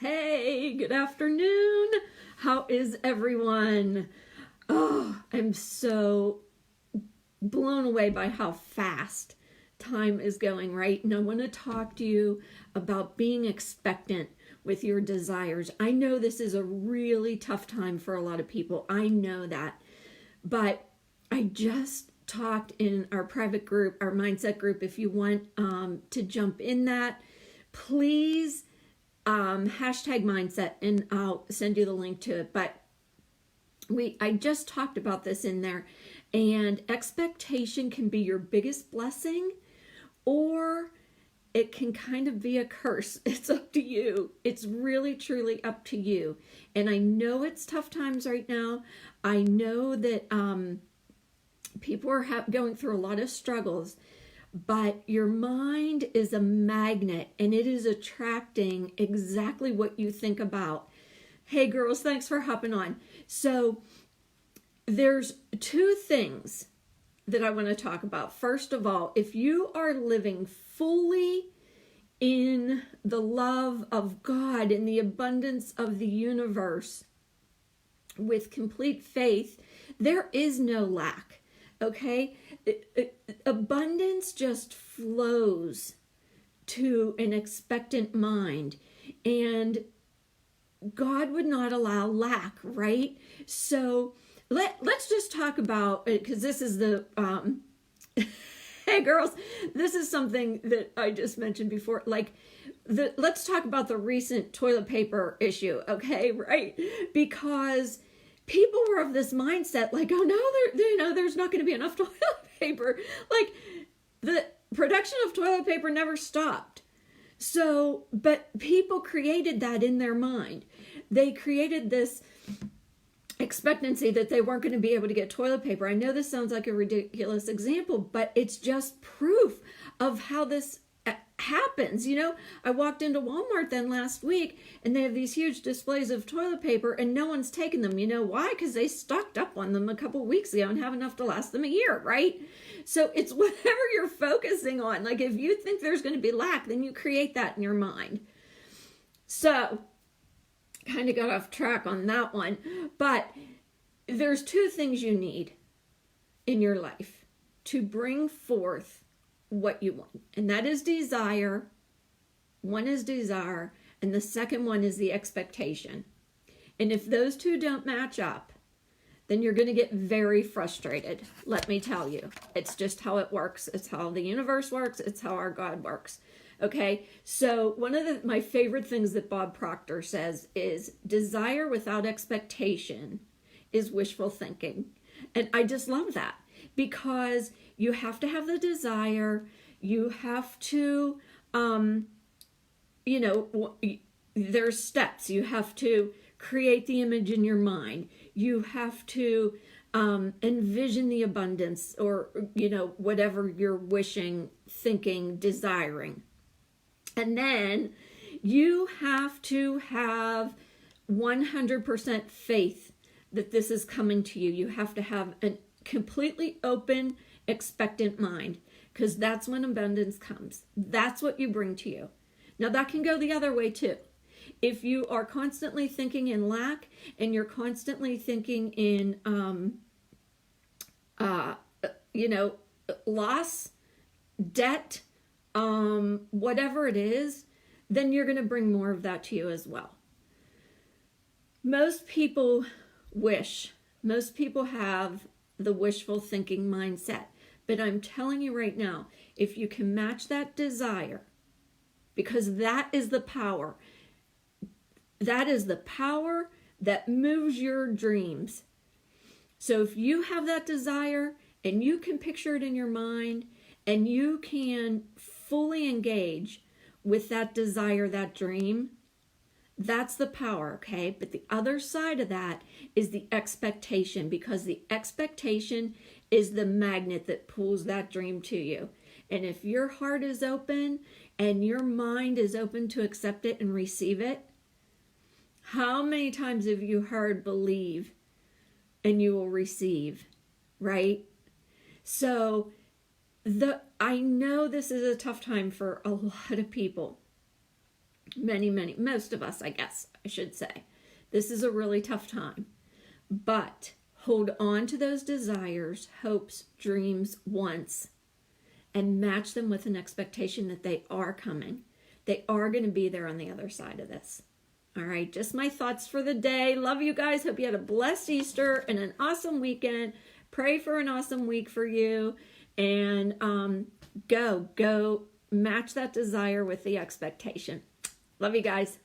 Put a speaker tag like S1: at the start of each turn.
S1: Hey, good afternoon. How is everyone? Oh, I'm so blown away by how fast time is going, right? And I want to talk to you about being expectant with your desires. I know this is a really tough time for a lot of people. I know that. But I just talked in our private group, our mindset group. If you want to jump in that, please hashtag mindset and I'll send you the link to it. But I just talked about this in there, and expectation can be your biggest blessing or it can kind of be a curse. It's up to you. It's really truly up to you. And I know it's tough times right now. I know that people are going through a lot of struggles, but your mind is a magnet and it is attracting exactly what you think about. Hey girls, thanks for hopping on. So there's two things that I want to talk about. First of all, if you are living fully in the love of God, in the abundance of the universe, with complete faith, there is no lack. Okay? Abundance just flows to an expectant mind, and God would not allow lack, right? So let's just talk about it, because this is the hey girls, this is something that I just mentioned before. Let's talk about the recent toilet paper issue, okay? Right? Because people were of this mindset, like, oh no, there's not going to be enough toilet paper. Like, the production of toilet paper never stopped. So, but people created that in their mind. They created this expectancy that they weren't going to be able to get toilet paper. I know this sounds like a ridiculous example, but it's just proof of how this happens. You know, I walked into Walmart then last week and they have these huge displays of toilet paper and no one's taken them. You know why? Because they stocked up on them a couple of weeks ago and have enough to last them a year, right? So it's whatever you're focusing on. Like, if you think there's going to be lack, then you create that in your mind. So kind of got off track on that one, but there's two things you need in your life to bring forth what you want, and that is desire. One is desire, and the second one is the expectation. And if those two don't match up, then you're going to get very frustrated. Let me tell you, it's just how it works. It's how the universe works. It's how our God works. Okay, so one of my favorite things that Bob Proctor says is desire without expectation is wishful thinking. And I just love that, because you have to have the desire. You have to, there's steps. You have to create the image in your mind. You have to envision the abundance, or, whatever you're wishing, thinking, desiring. And then you have to have 100% faith that this is coming to you. You have to have a completely open, expectant mind, because that's when abundance comes. That's what you bring to you. Now, that can go the other way too. If you are constantly thinking in lack and you're constantly thinking in, loss, debt, whatever it is, then you're going to bring more of that to you as well. Most people have the wishful thinking mindset, but I'm telling you right now, if you can match that desire, because that is the power that moves your dreams. So if you have that desire and you can picture it in your mind and you can fully engage with that desire, that dream, that's the power, okay? But the other side of that is the expectation, because the expectation is the magnet that pulls that dream to you. And if your heart is open and your mind is open to accept it and receive it, how many times have you heard believe and you will receive, right? So I know this is a tough time for a lot of people. Most of us, I guess I should say. This is a really tough time. But hold on to those desires, hopes, dreams, wants, and match them with an expectation that they are coming. They are going to be there on the other side of this. All right, just my thoughts for the day. Love you guys. Hope you had a blessed Easter and an awesome weekend. Pray for an awesome week for you. And go match that desire with the expectation. Love you guys.